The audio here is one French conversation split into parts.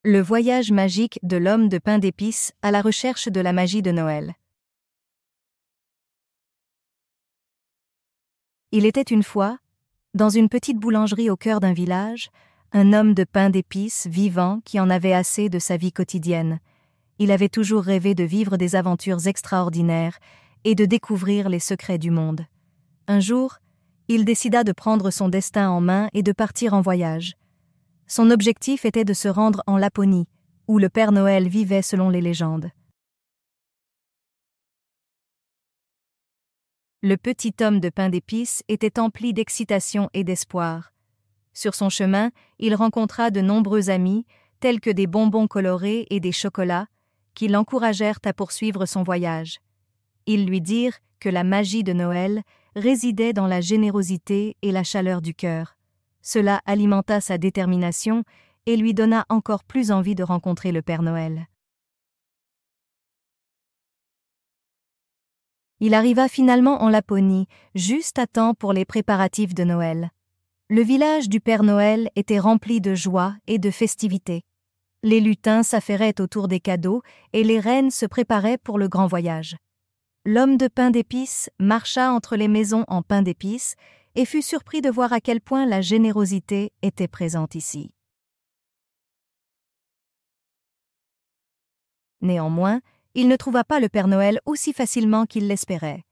Le voyage magique de l'homme de pain d'épices à la recherche de la magie de Noël. Il était une fois, dans une petite boulangerie au cœur d'un village, un homme de pain d'épices vivant qui en avait assez de sa vie quotidienne. Il avait toujours rêvé de vivre des aventures extraordinaires et de découvrir les secrets du monde. Un jour, il décida de prendre son destin en main et de partir en voyage. Son objectif était de se rendre en Laponie, où le Père Noël vivait selon les légendes. Le petit homme de pain d'épices était empli d'excitation et d'espoir. Sur son chemin, il rencontra de nombreux amis, tels que des bonbons colorés et des chocolats, qui l'encouragèrent à poursuivre son voyage. Ils lui dirent que la magie de Noël résidait dans la générosité et la chaleur du cœur. Cela alimenta sa détermination et lui donna encore plus envie de rencontrer le Père Noël. Il arriva finalement en Laponie, juste à temps pour les préparatifs de Noël. Le village du Père Noël était rempli de joie et de festivités. Les lutins s'affairaient autour des cadeaux et les reines se préparaient pour le grand voyage. L'homme de pain d'épices marcha entre les maisons en pain d'épices et fut surpris de voir à quel point la générosité était présente ici. Néanmoins, il ne trouva pas le Père Noël aussi facilement qu'il l'espérait.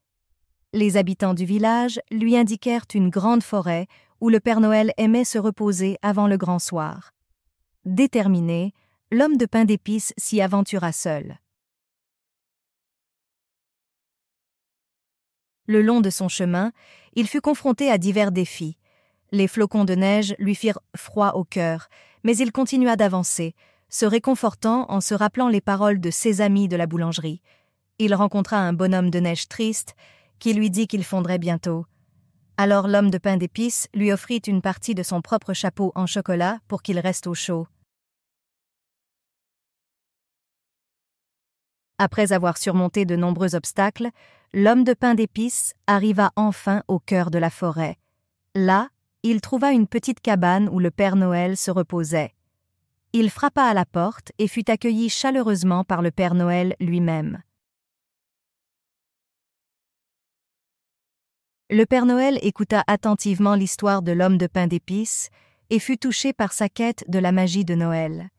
Les habitants du village lui indiquèrent une grande forêt où le Père Noël aimait se reposer avant le grand soir. Déterminé, l'homme de pain d'épices s'y aventura seul. Le long de son chemin, il fut confronté à divers défis. Les flocons de neige lui firent froid au cœur, mais il continua d'avancer, se réconfortant en se rappelant les paroles de ses amis de la boulangerie. Il rencontra un bonhomme de neige triste qui lui dit qu'il fondrait bientôt. Alors l'homme de pain d'épices lui offrit une partie de son propre chapeau en chocolat pour qu'il reste au chaud. Après avoir surmonté de nombreux obstacles, l'homme de pain d'épices arriva enfin au cœur de la forêt. Là, il trouva une petite cabane où le Père Noël se reposait. Il frappa à la porte et fut accueilli chaleureusement par le Père Noël lui-même. Le Père Noël écouta attentivement l'histoire de l'homme de pain d'épices et fut touché par sa quête de la magie de Noël.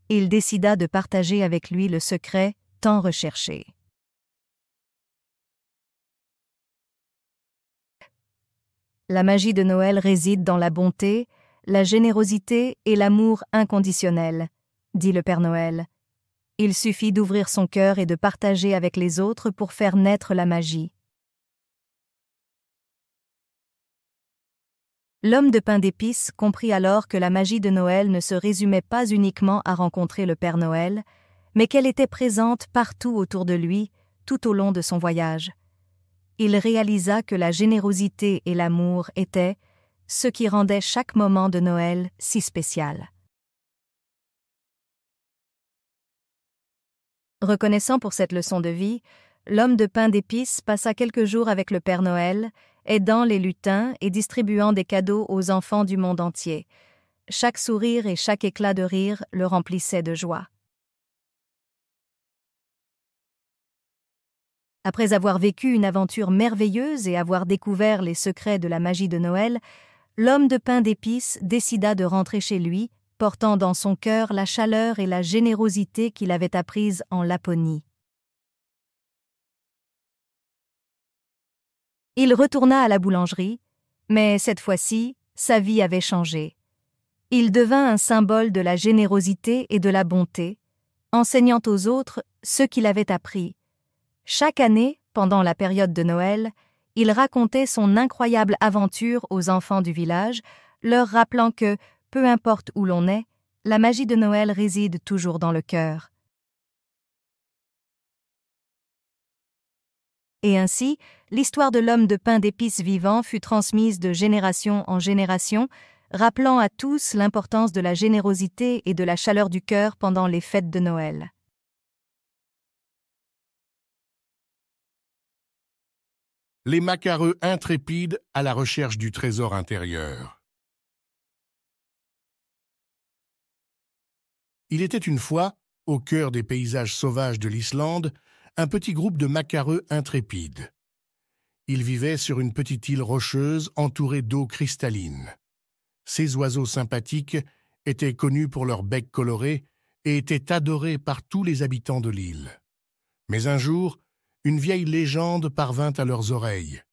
Il décida de partager avec lui le secret tant recherché. La magie de Noël réside dans la bonté, la générosité et l'amour inconditionnel, dit le Père Noël. Il suffit d'ouvrir son cœur et de partager avec les autres pour faire naître la magie. L'homme de pain d'épices comprit alors que la magie de Noël ne se résumait pas uniquement à rencontrer le Père Noël, mais qu'elle était présente partout autour de lui, tout au long de son voyage. Il réalisa que la générosité et l'amour étaient ce qui rendait chaque moment de Noël si spécial. Reconnaissant pour cette leçon de vie, l'homme de pain d'épices passa quelques jours avec le Père Noël, aidant les lutins et distribuant des cadeaux aux enfants du monde entier. Chaque sourire et chaque éclat de rire le remplissaient de joie. Après avoir vécu une aventure merveilleuse et avoir découvert les secrets de la magie de Noël, l'homme de pain d'épices décida de rentrer chez lui, portant dans son cœur la chaleur et la générosité qu'il avait apprises en Laponie. Il retourna à la boulangerie, mais cette fois-ci, sa vie avait changé. Il devint un symbole de la générosité et de la bonté, enseignant aux autres ce qu'il avait appris. Chaque année, pendant la période de Noël, il racontait son incroyable aventure aux enfants du village, leur rappelant que, peu importe où l'on est, la magie de Noël réside toujours dans le cœur. Et ainsi, l'histoire de l'homme de pain d'épices vivant fut transmise de génération en génération, rappelant à tous l'importance de la générosité et de la chaleur du cœur pendant les fêtes de Noël. Les macareux intrépides à la recherche du trésor intérieur. Il était une fois, au cœur des paysages sauvages de l'Islande, un petit groupe de macareux intrépides. Ils vivaient sur une petite île rocheuse entourée d'eau cristalline. Ces oiseaux sympathiques étaient connus pour leur bec coloré et étaient adorés par tous les habitants de l'île. Mais un jour, une vieille légende parvint à leurs oreilles.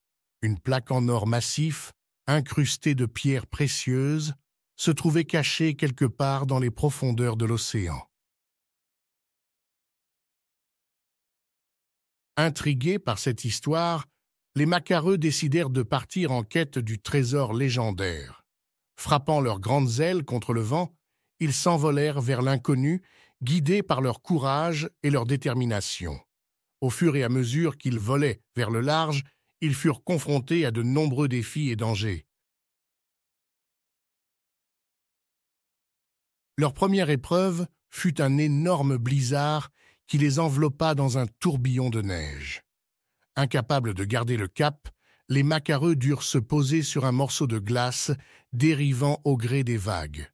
Une plaque en or massif, incrustée de pierres précieuses, se trouvait cachée quelque part dans les profondeurs de l'océan. Intrigués par cette histoire, les macareux décidèrent de partir en quête du trésor légendaire. Frappant leurs grandes ailes contre le vent, ils s'envolèrent vers l'inconnu, guidés par leur courage et leur détermination. Au fur et à mesure qu'ils volaient vers le large, ils furent confrontés à de nombreux défis et dangers. Leur première épreuve fut un énorme blizzard qui les enveloppa dans un tourbillon de neige. Incapables de garder le cap, les macareux durent se poser sur un morceau de glace, dérivant au gré des vagues.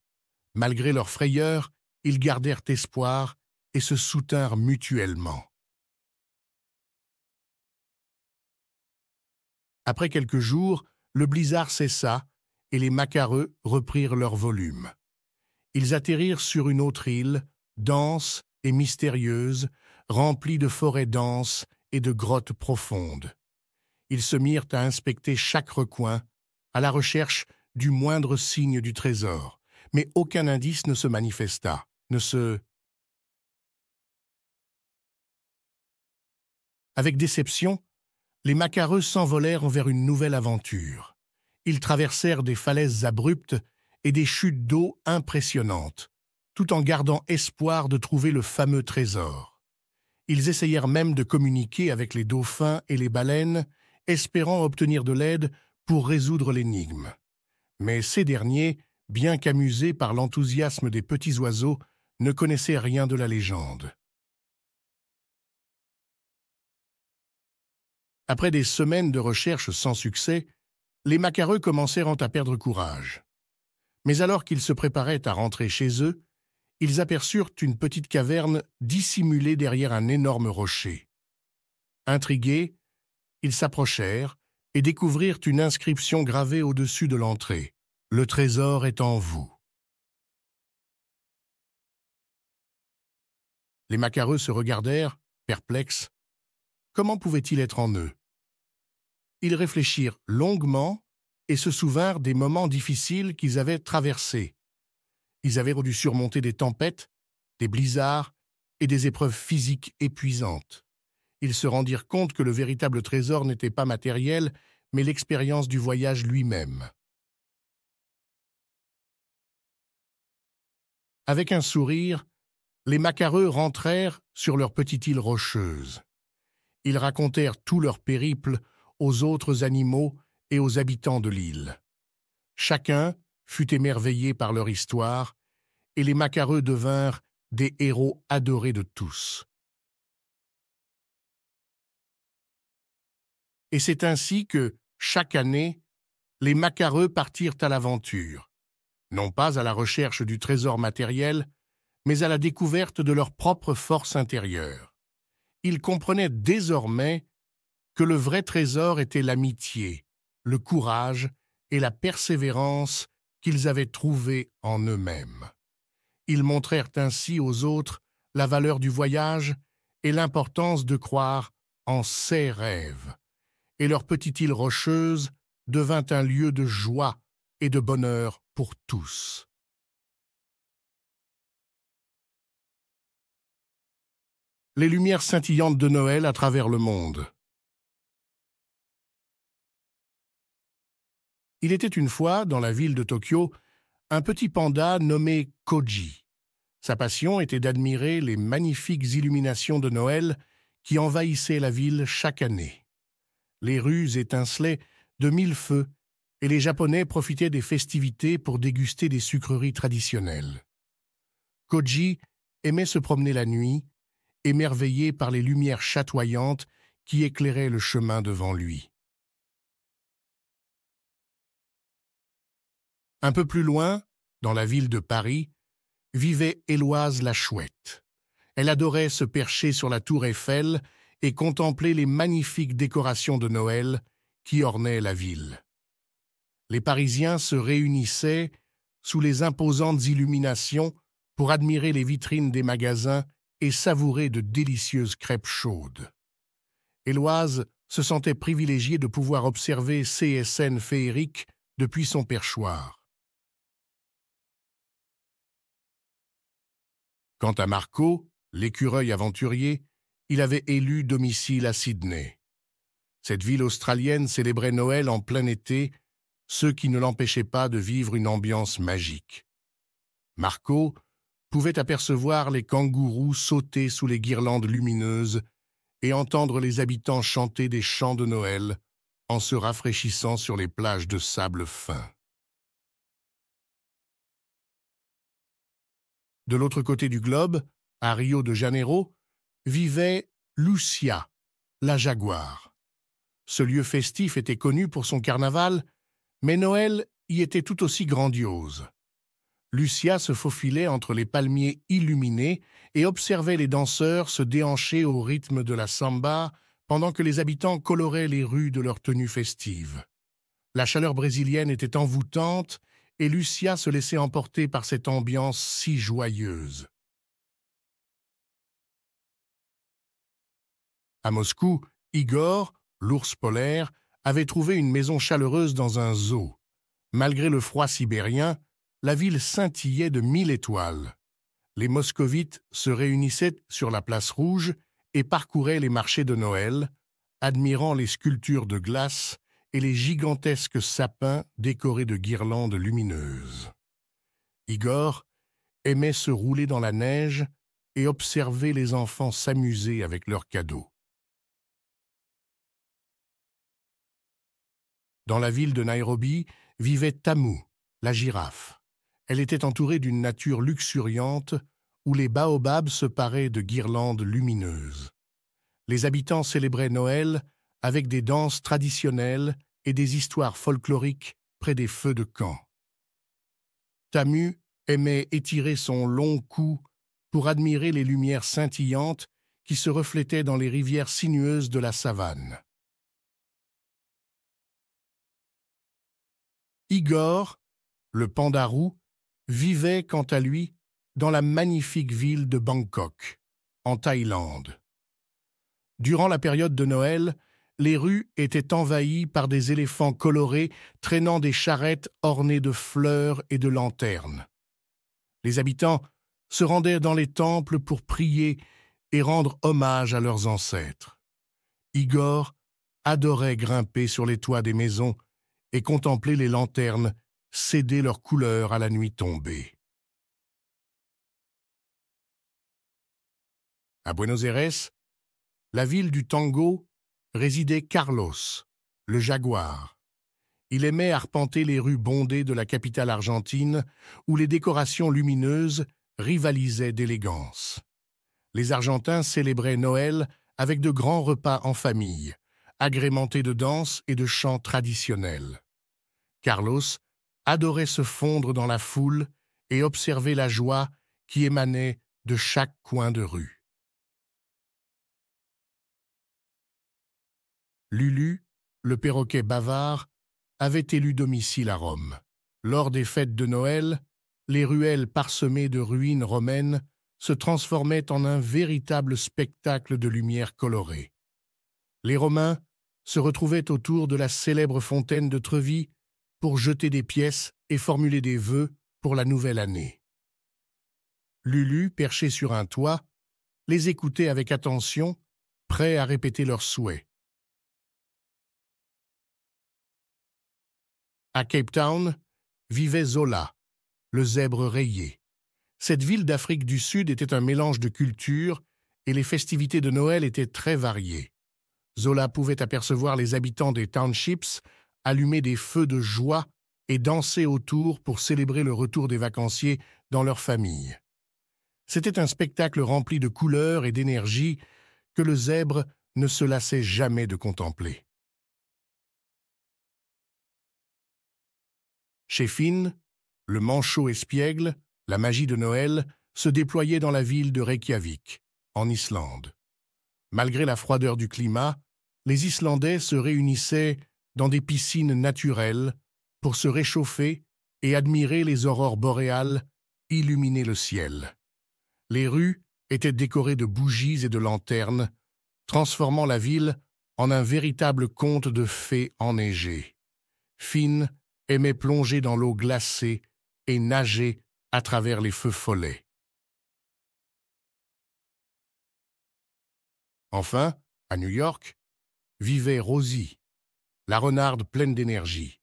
Malgré leur frayeur, ils gardèrent espoir et se soutinrent mutuellement. Après quelques jours, le blizzard cessa et les macareux reprirent leur volume. Ils atterrirent sur une autre île, dense et mystérieuse, remplie de forêts denses et de grottes profondes. Ils se mirent à inspecter chaque recoin, à la recherche du moindre signe du trésor, mais aucun indice ne se manifesta, Avec déception, les macareux s'envolèrent vers une nouvelle aventure. Ils traversèrent des falaises abruptes et des chutes d'eau impressionnantes, tout en gardant espoir de trouver le fameux trésor. Ils essayèrent même de communiquer avec les dauphins et les baleines, espérant obtenir de l'aide pour résoudre l'énigme. Mais ces derniers, bien qu'amusés par l'enthousiasme des petits oiseaux, ne connaissaient rien de la légende. Après des semaines de recherches sans succès, les macareux commencèrent à perdre courage. Mais alors qu'ils se préparaient à rentrer chez eux, ils aperçurent une petite caverne dissimulée derrière un énorme rocher. Intrigués, ils s'approchèrent et découvrirent une inscription gravée au-dessus de l'entrée. « Le trésor est en vous ». Les macareux se regardèrent, perplexes. Comment pouvait-il être en eux? Ils réfléchirent longuement et se souvinrent des moments difficiles qu'ils avaient traversés. Ils avaient dû surmonter des tempêtes, des blizzards et des épreuves physiques épuisantes. Ils se rendirent compte que le véritable trésor n'était pas matériel, mais l'expérience du voyage lui-même. Avec un sourire, les macareux rentrèrent sur leur petite île rocheuse. Ils racontèrent tout leur périple aux autres animaux et aux habitants de l'île. Chacun fut émerveillé par leur histoire, et les macareux devinrent des héros adorés de tous. Et c'est ainsi que, chaque année, les macareux partirent à l'aventure, non pas à la recherche du trésor matériel, mais à la découverte de leur propre force intérieure. Ils comprenaient désormais que le vrai trésor était l'amitié, le courage et la persévérance qu'ils avaient trouvés en eux-mêmes. Ils montrèrent ainsi aux autres la valeur du voyage et l'importance de croire en ses rêves. Et leur petite île rocheuse devint un lieu de joie et de bonheur pour tous. Les lumières scintillantes de Noël à travers le monde. Il était une fois, dans la ville de Tokyo, un petit panda nommé Koji. Sa passion était d'admirer les magnifiques illuminations de Noël qui envahissaient la ville chaque année. Les rues étincelaient de mille feux et les Japonais profitaient des festivités pour déguster des sucreries traditionnelles. Koji aimait se promener la nuit, émerveillé par les lumières chatoyantes qui éclairaient le chemin devant lui. Un peu plus loin, dans la ville de Paris, vivait Éloise la Chouette. Elle adorait se percher sur la tour Eiffel et contempler les magnifiques décorations de Noël qui ornaient la ville. Les Parisiens se réunissaient sous les imposantes illuminations pour admirer les vitrines des magasins et savourer de délicieuses crêpes chaudes. Éloise se sentait privilégiée de pouvoir observer ces scènes féeriques depuis son perchoir. Quant à Marco, l'écureuil aventurier, il avait élu domicile à Sydney. Cette ville australienne célébrait Noël en plein été, ce qui ne l'empêchait pas de vivre une ambiance magique. Marco pouvait apercevoir les kangourous sauter sous les guirlandes lumineuses et entendre les habitants chanter des chants de Noël en se rafraîchissant sur les plages de sable fin. De l'autre côté du globe, à Rio de Janeiro, vivait Lucia, la jaguar. Ce lieu festif était connu pour son carnaval, mais Noël y était tout aussi grandiose. Lucia se faufilait entre les palmiers illuminés et observait les danseurs se déhancher au rythme de la samba pendant que les habitants coloraient les rues de leurs tenues festives. La chaleur brésilienne était envoûtante et Lucia se laissait emporter par cette ambiance si joyeuse. À Moscou, Igor, l'ours polaire, avait trouvé une maison chaleureuse dans un zoo. Malgré le froid sibérien, la ville scintillait de 1000 étoiles. Les moscovites se réunissaient sur la place rouge et parcouraient les marchés de Noël, admirant les sculptures de glace et les gigantesques sapins décorés de guirlandes lumineuses. Igor aimait se rouler dans la neige et observer les enfants s'amuser avec leurs cadeaux. Dans la ville de Nairobi vivait Tamu, la girafe. Elle était entourée d'une nature luxuriante où les baobabs se paraient de guirlandes lumineuses. Les habitants célébraient Noël avec des danses traditionnelles et des histoires folkloriques près des feux de camp. Tamu aimait étirer son long cou pour admirer les lumières scintillantes qui se reflétaient dans les rivières sinueuses de la savane. Igor, le panda roux, vivait quant à lui dans la magnifique ville de Bangkok, en Thaïlande. Durant la période de Noël, les rues étaient envahies par des éléphants colorés traînant des charrettes ornées de fleurs et de lanternes. Les habitants se rendaient dans les temples pour prier et rendre hommage à leurs ancêtres. Igor adorait grimper sur les toits des maisons et contempler les lanternes céder leur couleur à la nuit tombée. À Buenos Aires, la ville du tango, résidait Carlos, le jaguar. Il aimait arpenter les rues bondées de la capitale argentine où les décorations lumineuses rivalisaient d'élégance. Les Argentins célébraient Noël avec de grands repas en famille, agrémentés de danses et de chants traditionnels. Carlos adorait se fondre dans la foule et observer la joie qui émanait de chaque coin de rue. Lulu, le perroquet bavard, avait élu domicile à Rome. Lors des fêtes de Noël, les ruelles parsemées de ruines romaines se transformaient en un véritable spectacle de lumière colorée. Les Romains se retrouvaient autour de la célèbre fontaine de Trevi pour jeter des pièces et formuler des vœux pour la nouvelle année. Lulu, perché sur un toit, les écoutait avec attention, prêt à répéter leurs souhaits. À Cape Town vivait Zola, le zèbre rayé. Cette ville d'Afrique du Sud était un mélange de cultures et les festivités de Noël étaient très variées. Zola pouvait apercevoir les habitants des townships allumer des feux de joie et danser autour pour célébrer le retour des vacanciers dans leur famille. C'était un spectacle rempli de couleurs et d'énergie que le zèbre ne se lassait jamais de contempler. Chez Finn, le manchot espiègle, La magie de Noël se déployait dans la ville de Reykjavik, en Islande. Malgré la froideur du climat, les Islandais se réunissaient dans des piscines naturelles pour se réchauffer et admirer les aurores boréales illuminer le ciel. Les rues étaient décorées de bougies et de lanternes, transformant la ville en un véritable conte de fées enneigées. Finn aimait plonger dans l'eau glacée et nager à travers les feux follets. Enfin, à New York, vivait Rosie, la renarde pleine d'énergie.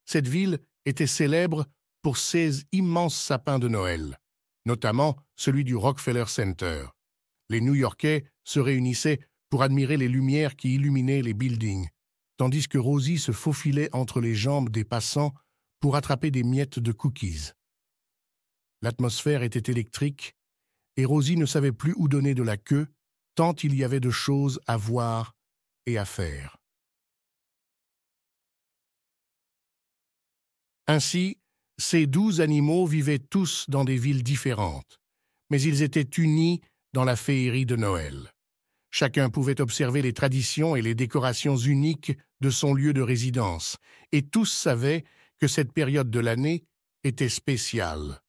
Cette ville était célèbre pour ses immenses sapins de Noël, notamment celui du Rockefeller Center. Les New-Yorkais se réunissaient pour admirer les lumières qui illuminaient les buildings, tandis que Rosie se faufilait entre les jambes des passants pour attraper des miettes de cookies. L'atmosphère était électrique et Rosie ne savait plus où donner de la queue, tant il y avait de choses à voir et à faire. Ainsi, ces 12 animaux vivaient tous dans des villes différentes, mais ils étaient unis dans la féerie de Noël. Chacun pouvait observer les traditions et les décorations uniques de son lieu de résidence, et tous savaient que cette période de l'année était spéciale.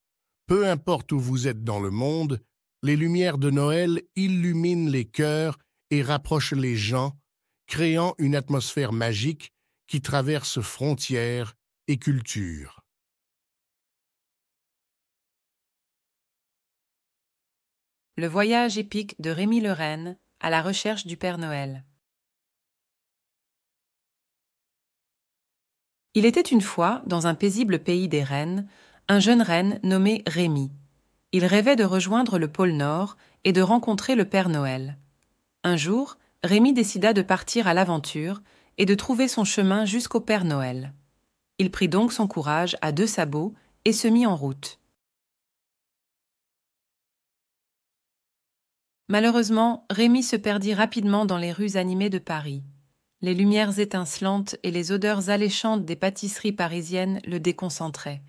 Peu importe où vous êtes dans le monde, les lumières de Noël illuminent les cœurs et rapprochent les gens, créant une atmosphère magique qui traverse frontières et cultures. Le voyage épique de Rémi le Renne à la recherche du Père Noël. Il était une fois, dans un paisible pays des rennes, un jeune renne nommé Rémi. Il rêvait de rejoindre le pôle Nord et de rencontrer le Père Noël. Un jour, Rémi décida de partir à l'aventure et de trouver son chemin jusqu'au Père Noël. Il prit donc son courage à 2 sabots et se mit en route. Malheureusement, Rémi se perdit rapidement dans les rues animées de Paris. Les lumières étincelantes et les odeurs alléchantes des pâtisseries parisiennes le déconcentraient.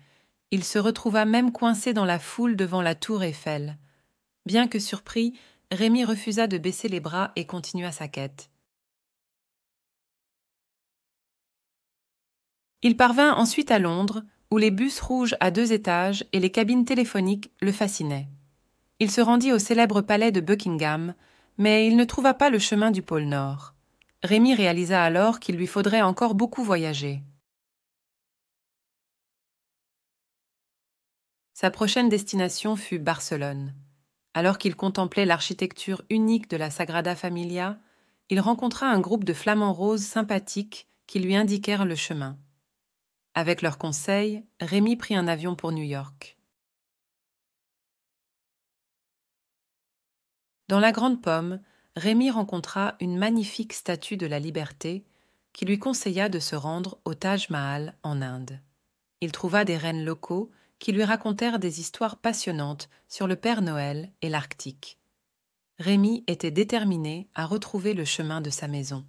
Il se retrouva même coincé dans la foule devant la tour Eiffel. Bien que surpris, Rémi refusa de baisser les bras et continua sa quête. Il parvint ensuite à Londres, où les bus rouges à 2 étages et les cabines téléphoniques le fascinaient. Il se rendit au célèbre palais de Buckingham, mais il ne trouva pas le chemin du pôle Nord. Rémi réalisa alors qu'il lui faudrait encore beaucoup voyager. Sa prochaine destination fut Barcelone. Alors qu'il contemplait l'architecture unique de la Sagrada Familia, il rencontra un groupe de flamants roses sympathiques qui lui indiquèrent le chemin. Avec leurs conseils, Rémi prit un avion pour New York. Dans la Grande Pomme, Rémi rencontra une magnifique statue de la liberté qui lui conseilla de se rendre au Taj Mahal en Inde. Il trouva des reines locaux qui lui racontèrent des histoires passionnantes sur le Père Noël et l'Arctique. Rémi était déterminé à retrouver le chemin de sa maison.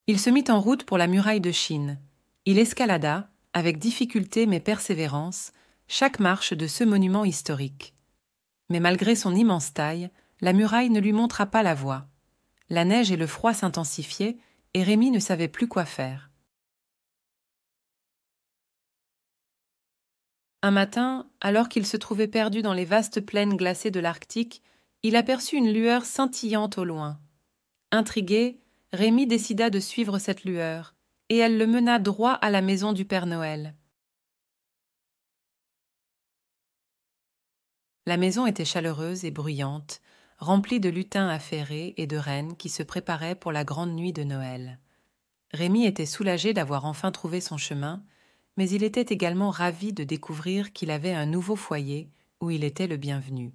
Il se mit en route pour la muraille de Chine. Il escalada, avec difficulté mais persévérance, chaque marche de ce monument historique. Mais malgré son immense taille, la muraille ne lui montra pas la voie. La neige et le froid s'intensifiaient et Rémi ne savait plus quoi faire. Un matin, alors qu'il se trouvait perdu dans les vastes plaines glacées de l'Arctique, il aperçut une lueur scintillante au loin. Intrigué, Rémi décida de suivre cette lueur, et elle le mena droit à la maison du Père Noël. La maison était chaleureuse et bruyante, remplie de lutins affairés et de reines qui se préparaient pour la grande nuit de Noël. Rémi était soulagé d'avoir enfin trouvé son chemin, mais il était également ravi de découvrir qu'il avait un nouveau foyer où il était le bienvenu.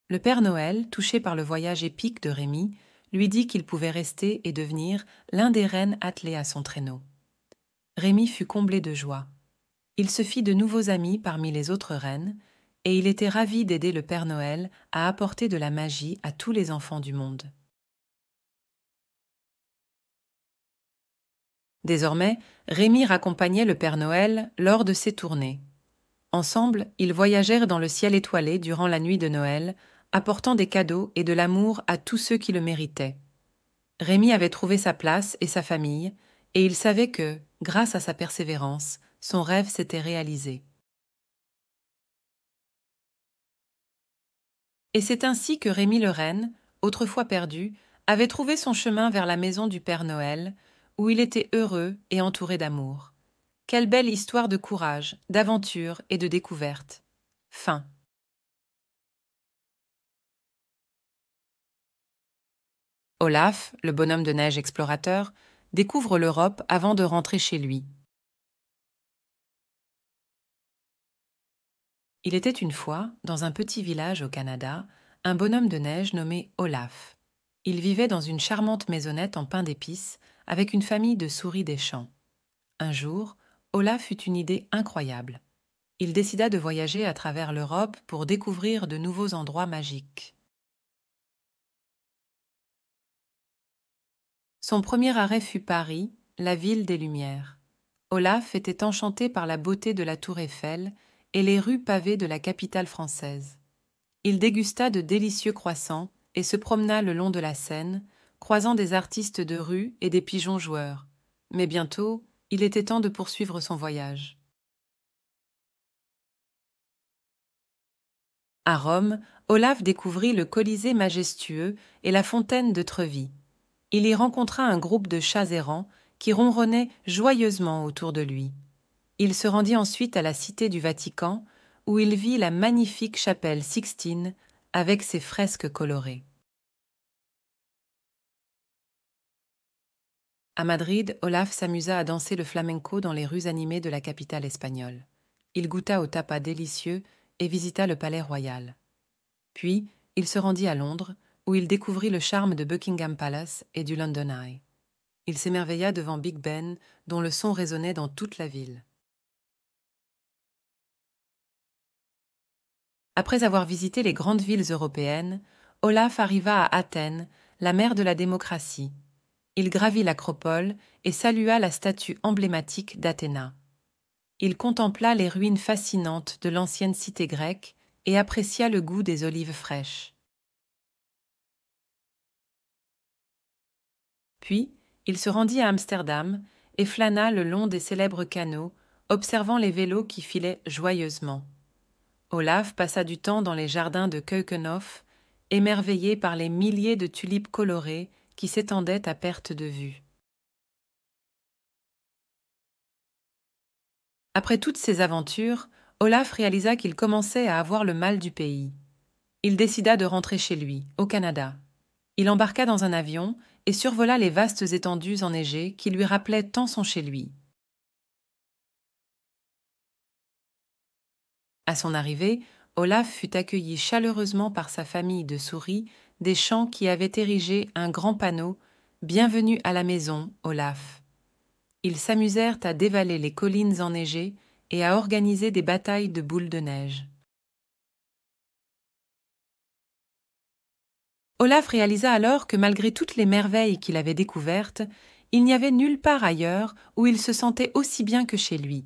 Le Père Noël, touché par le voyage épique de Rémi, lui dit qu'il pouvait rester et devenir l'un des rennes attelés à son traîneau. Rémi fut comblé de joie. Il se fit de nouveaux amis parmi les autres rennes, et il était ravi d'aider le Père Noël à apporter de la magie à tous les enfants du monde. Désormais, Rémi raccompagnait le Père Noël lors de ses tournées. Ensemble, ils voyagèrent dans le ciel étoilé durant la nuit de Noël, apportant des cadeaux et de l'amour à tous ceux qui le méritaient. Rémi avait trouvé sa place et sa famille, et il savait que, grâce à sa persévérance, son rêve s'était réalisé. Et c'est ainsi que Rémi le Renne, autrefois perdu, avait trouvé son chemin vers la maison du Père Noël, où il était heureux et entouré d'amour. Quelle belle histoire de courage, d'aventure et de découverte. Fin. Olaf, le bonhomme de neige explorateur, découvre l'Europe avant de rentrer chez lui. Il était une fois, dans un petit village au Canada, un bonhomme de neige nommé Olaf. Il vivait dans une charmante maisonnette en pain d'épices avec une famille de souris des champs. Un jour, Olaf eut une idée incroyable. Il décida de voyager à travers l'Europe pour découvrir de nouveaux endroits magiques. Son premier arrêt fut Paris, la ville des Lumières. Olaf était enchanté par la beauté de la tour Eiffel et les rues pavées de la capitale française. Il dégusta de délicieux croissants et se promena le long de la Seine, croisant des artistes de rue et des pigeons joueurs. Mais bientôt, il était temps de poursuivre son voyage. À Rome, Olaf découvrit le Colisée majestueux et la fontaine de Trevi. Il y rencontra un groupe de chats errants qui ronronnaient joyeusement autour de lui. Il se rendit ensuite à la Cité du Vatican, où il vit la magnifique chapelle Sixtine avec ses fresques colorées. À Madrid, Olaf s'amusa à danser le flamenco dans les rues animées de la capitale espagnole. Il goûta aux tapas délicieux et visita le palais royal. Puis, il se rendit à Londres, où il découvrit le charme de Buckingham Palace et du London Eye. Il s'émerveilla devant Big Ben, dont le son résonnait dans toute la ville. Après avoir visité les grandes villes européennes, Olaf arriva à Athènes, la mère de la démocratie. Il gravit l'Acropole et salua la statue emblématique d'Athéna. Il contempla les ruines fascinantes de l'ancienne cité grecque et apprécia le goût des olives fraîches. Puis, il se rendit à Amsterdam et flâna le long des célèbres canaux, observant les vélos qui filaient joyeusement. Olaf passa du temps dans les jardins de Keukenhof, émerveillé par les milliers de tulipes colorées qui s'étendaient à perte de vue. Après toutes ces aventures, Olaf réalisa qu'il commençait à avoir le mal du pays. Il décida de rentrer chez lui, au Canada. Il embarqua dans un avion et survola les vastes étendues enneigées qui lui rappelaient tant son chez lui. À son arrivée, Olaf fut accueilli chaleureusement par sa famille de souris des champs qui avaient érigé un grand panneau « Bienvenue à la maison, Olaf ». Ils s'amusèrent à dévaler les collines enneigées et à organiser des batailles de boules de neige. Olaf réalisa alors que malgré toutes les merveilles qu'il avait découvertes, il n'y avait nulle part ailleurs où il se sentait aussi bien que chez lui.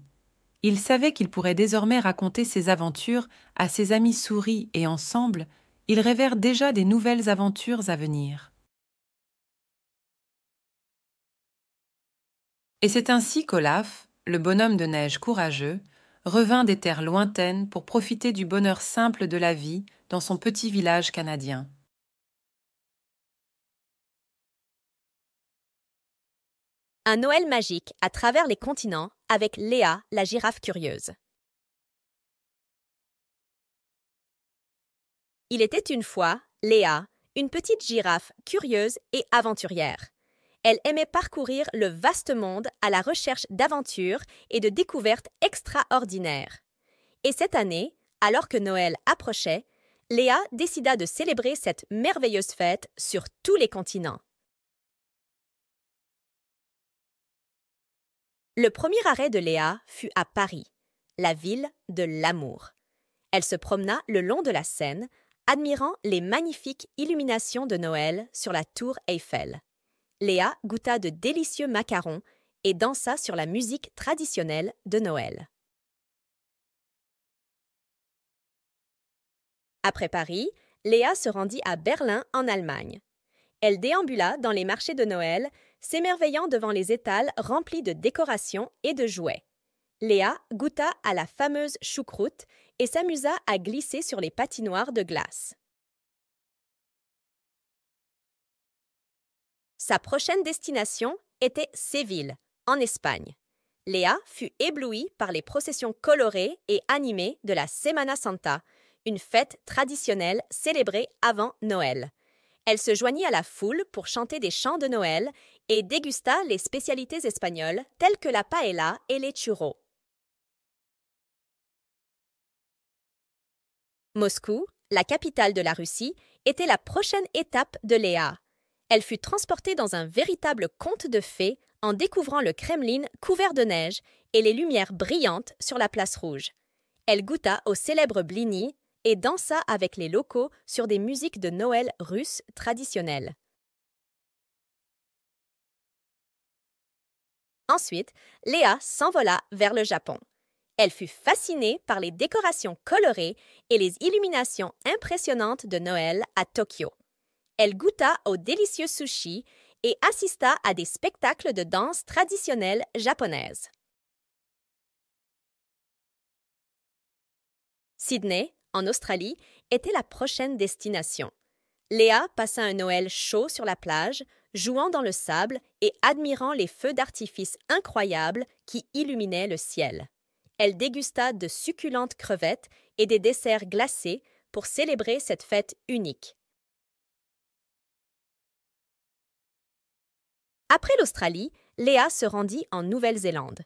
Il savait qu'il pourrait désormais raconter ses aventures à ses amis souris et ensemble, ils rêvèrent déjà des nouvelles aventures à venir. Et c'est ainsi qu'Olaf, le bonhomme de neige courageux, revint des terres lointaines pour profiter du bonheur simple de la vie dans son petit village canadien. Un Noël magique à travers les continents avec Léa, la girafe curieuse. Il était une fois, Léa, une petite girafe curieuse et aventurière. Elle aimait parcourir le vaste monde à la recherche d'aventures et de découvertes extraordinaires. Et cette année, alors que Noël approchait, Léa décida de célébrer cette merveilleuse fête sur tous les continents. Le premier arrêt de Léa fut à Paris, la ville de l'amour. Elle se promena le long de la Seine, admirant les magnifiques illuminations de Noël sur la tour Eiffel. Léa goûta de délicieux macarons et dansa sur la musique traditionnelle de Noël. Après Paris, Léa se rendit à Berlin en Allemagne. Elle déambula dans les marchés de Noël, s'émerveillant devant les étals remplis de décorations et de jouets. Léa goûta à la fameuse choucroute et s'amusa à glisser sur les patinoires de glace. Sa prochaine destination était Séville, en Espagne. Léa fut éblouie par les processions colorées et animées de la Semana Santa, une fête traditionnelle célébrée avant Noël. Elle se joignit à la foule pour chanter des chants de Noël et dégusta les spécialités espagnoles telles que la paella et les churros. Moscou, la capitale de la Russie, était la prochaine étape de Léa. Elle fut transportée dans un véritable conte de fées en découvrant le Kremlin couvert de neige et les lumières brillantes sur la place rouge. Elle goûta au célèbre blini et dansa avec les locaux sur des musiques de Noël russes traditionnelles. Ensuite, Léa s'envola vers le Japon. Elle fut fascinée par les décorations colorées et les illuminations impressionnantes de Noël à Tokyo. Elle goûta au délicieux sushi et assista à des spectacles de danse traditionnelle japonaise. Sydney, en Australie, était la prochaine destination. Léa passa un Noël chaud sur la plage, jouant dans le sable et admirant les feux d'artifice incroyables qui illuminaient le ciel. Elle dégusta de succulentes crevettes et des desserts glacés pour célébrer cette fête unique. Après l'Australie, Léa se rendit en Nouvelle-Zélande.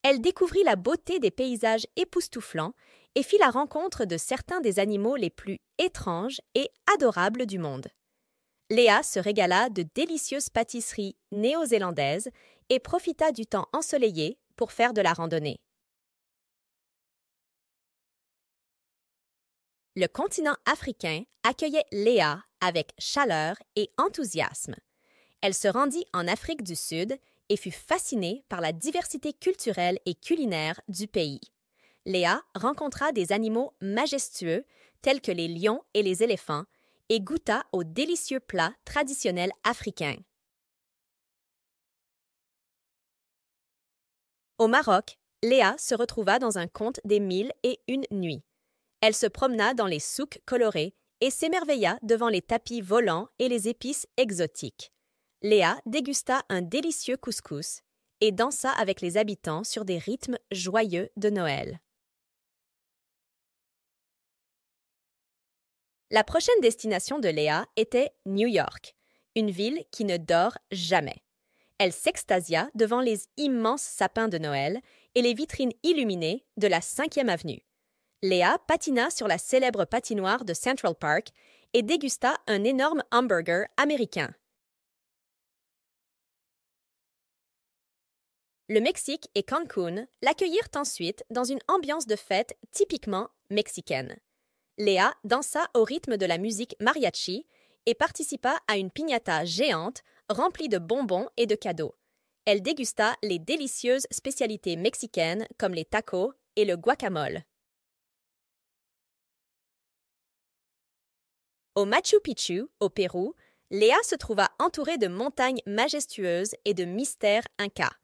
Elle découvrit la beauté des paysages époustouflants et fit la rencontre de certains des animaux les plus étranges et adorables du monde. Léa se régala de délicieuses pâtisseries néo-zélandaises et profita du temps ensoleillé pour faire de la randonnée. Le continent africain accueillait Léa avec chaleur et enthousiasme. Elle se rendit en Afrique du Sud et fut fascinée par la diversité culturelle et culinaire du pays. Léa rencontra des animaux majestueux tels que les lions et les éléphants et goûta aux délicieux plats traditionnels africains. Au Maroc, Léa se retrouva dans un conte des 1001 nuits. Elle se promena dans les souks colorés et s'émerveilla devant les tapis volants et les épices exotiques. Léa dégusta un délicieux couscous et dansa avec les habitants sur des rythmes joyeux de Noël. La prochaine destination de Léa était New York, une ville qui ne dort jamais. Elle s'extasia devant les immenses sapins de Noël et les vitrines illuminées de la 5e avenue. Léa patina sur la célèbre patinoire de Central Park et dégusta un énorme hamburger américain. Le Mexique et Cancun l'accueillirent ensuite dans une ambiance de fête typiquement mexicaine. Léa dansa au rythme de la musique mariachi et participa à une piñata géante remplie de bonbons et de cadeaux. Elle dégusta les délicieuses spécialités mexicaines comme les tacos et le guacamole. Au Machu Picchu, au Pérou, Léa se trouva entourée de montagnes majestueuses et de mystères incas.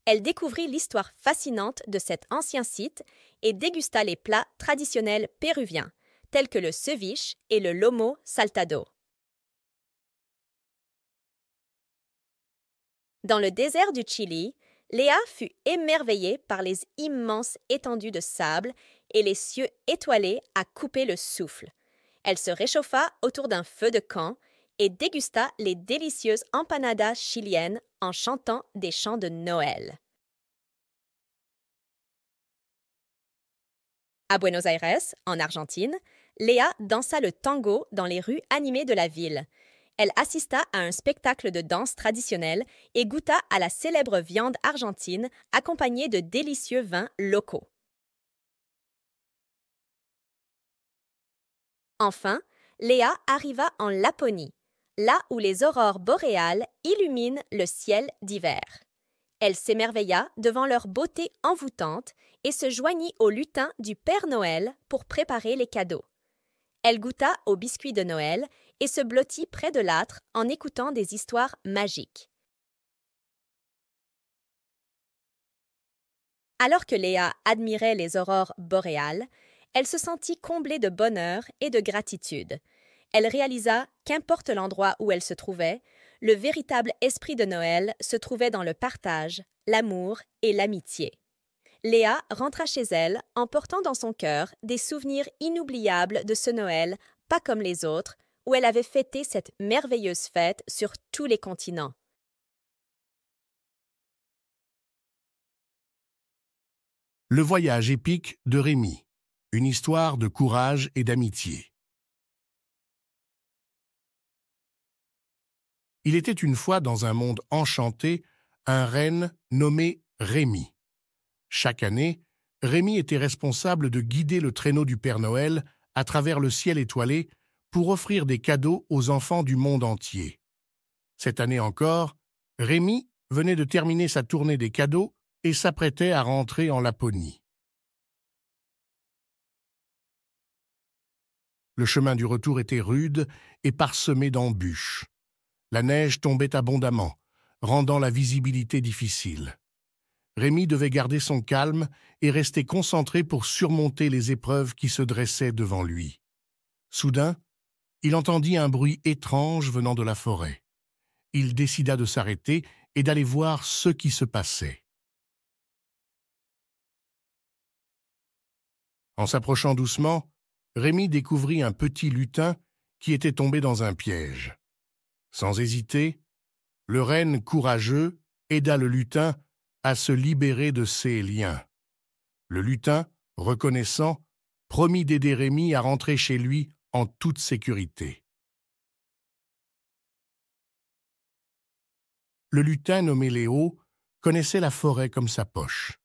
Elle découvrit l'histoire fascinante de cet ancien site et dégusta les plats traditionnels péruviens, tels que le ceviche et le lomo saltado. Dans le désert du Chili, Léa fut émerveillée par les immenses étendues de sable et les cieux étoilés à couper le souffle. Elle se réchauffa autour d'un feu de camp et dégusta les délicieuses empanadas chiliennes en chantant des chants de Noël. À Buenos Aires, en Argentine, Léa dansa le tango dans les rues animées de la ville. Elle assista à un spectacle de danse traditionnelle et goûta à la célèbre viande argentine accompagnée de délicieux vins locaux. Enfin, Léa arriva en Laponie, là où les aurores boréales illuminent le ciel d'hiver. Elle s'émerveilla devant leur beauté envoûtante et se joignit au lutin du Père Noël pour préparer les cadeaux. Elle goûta aux biscuits de Noël et se blottit près de l'âtre en écoutant des histoires magiques. Alors que Léa admirait les aurores boréales, elle se sentit comblée de bonheur et de gratitude. Elle réalisa qu'importe l'endroit où elle se trouvait, le véritable esprit de Noël se trouvait dans le partage, l'amour et l'amitié. Léa rentra chez elle en portant dans son cœur des souvenirs inoubliables de ce Noël, pas comme les autres, où elle avait fêté cette merveilleuse fête sur tous les continents. Le voyage épique de Rémi, une histoire de courage et d'amitié. Il était une fois dans un monde enchanté un renne nommé Rémi. Chaque année, Rémi était responsable de guider le traîneau du Père Noël à travers le ciel étoilé pour offrir des cadeaux aux enfants du monde entier. Cette année encore, Rémi venait de terminer sa tournée des cadeaux et s'apprêtait à rentrer en Laponie. Le chemin du retour était rude et parsemé d'embûches. La neige tombait abondamment, rendant la visibilité difficile. Rémi devait garder son calme et rester concentré pour surmonter les épreuves qui se dressaient devant lui. Soudain, il entendit un bruit étrange venant de la forêt. Il décida de s'arrêter et d'aller voir ce qui se passait. En s'approchant doucement, Rémi découvrit un petit lutin qui était tombé dans un piège. Sans hésiter, le renne courageux aida le lutin à se libérer de ses liens. Le lutin, reconnaissant, promit d'aider Rémi à rentrer chez lui en toute sécurité. Le lutin nommé Léo connaissait la forêt comme sa poche.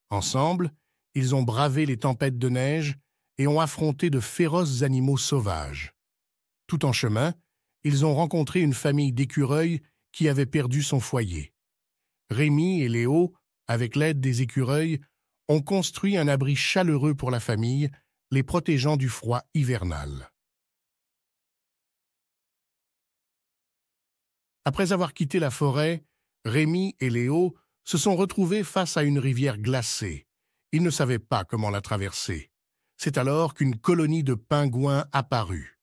Ensemble, ils ont bravé les tempêtes de neige et ont affronté de féroces animaux sauvages. Tout en chemin, ils ont rencontré une famille d'écureuils qui avait perdu son foyer. Rémi et Léo, avec l'aide des écureuils, ont construit un abri chaleureux pour la famille, les protégeant du froid hivernal. Après avoir quitté la forêt, Rémi et Léo se sont retrouvés face à une rivière glacée. Ils ne savaient pas comment la traverser. C'est alors qu'une colonie de pingouins apparut.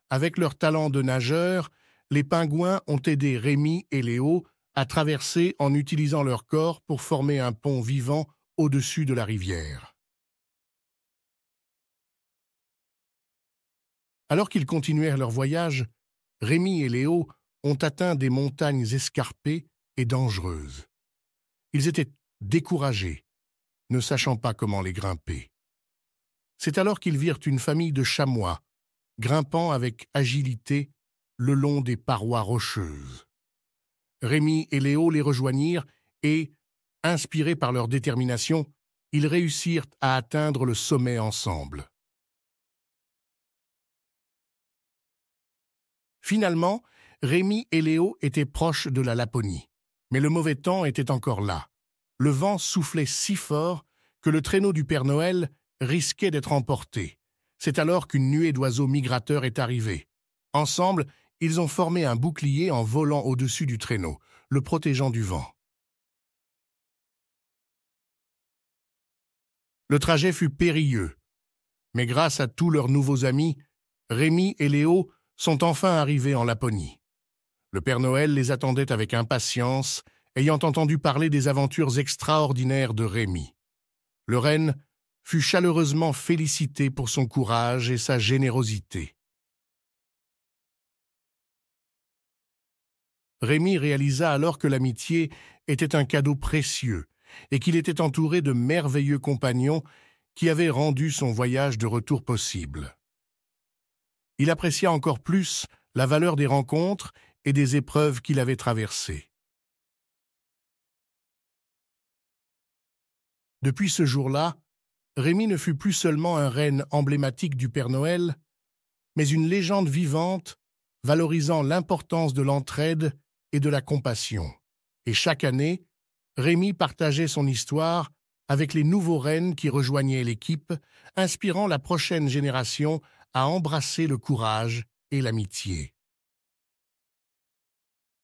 Avec leur talent de nageurs, les pingouins ont aidé Rémi et Léo à traverser en utilisant leur corps pour former un pont vivant au-dessus de la rivière. Alors qu'ils continuèrent leur voyage, Rémi et Léo ont atteint des montagnes escarpées et dangereuses. Ils étaient découragés, ne sachant pas comment les grimper. C'est alors qu'ils virent une famille de chamois, grimpant avec agilité le long des parois rocheuses. Rémi et Léo les rejoignirent et, inspirés par leur détermination, ils réussirent à atteindre le sommet ensemble. Finalement, Rémi et Léo étaient proches de la Laponie, mais le mauvais temps était encore là. Le vent soufflait si fort que le traîneau du Père Noël risquait d'être emporté. C'est alors qu'une nuée d'oiseaux migrateurs est arrivée. Ensemble, ils ont formé un bouclier en volant au-dessus du traîneau, le protégeant du vent. Le trajet fut périlleux, mais grâce à tous leurs nouveaux amis, Rémi et Léo sont enfin arrivés en Laponie. Le Père Noël les attendait avec impatience, ayant entendu parler des aventures extraordinaires de Rémi. Le renne fut chaleureusement félicité pour son courage et sa générosité. Rémi réalisa alors que l'amitié était un cadeau précieux et qu'il était entouré de merveilleux compagnons qui avaient rendu son voyage de retour possible. Il apprécia encore plus la valeur des rencontres et des épreuves qu'il avait traversées. Depuis ce jour-là, Rémi ne fut plus seulement un renne emblématique du Père Noël, mais une légende vivante valorisant l'importance de l'entraide et de la compassion. Et chaque année, Rémi partageait son histoire avec les nouveaux rennes qui rejoignaient l'équipe, inspirant la prochaine génération à embrasser le courage et l'amitié.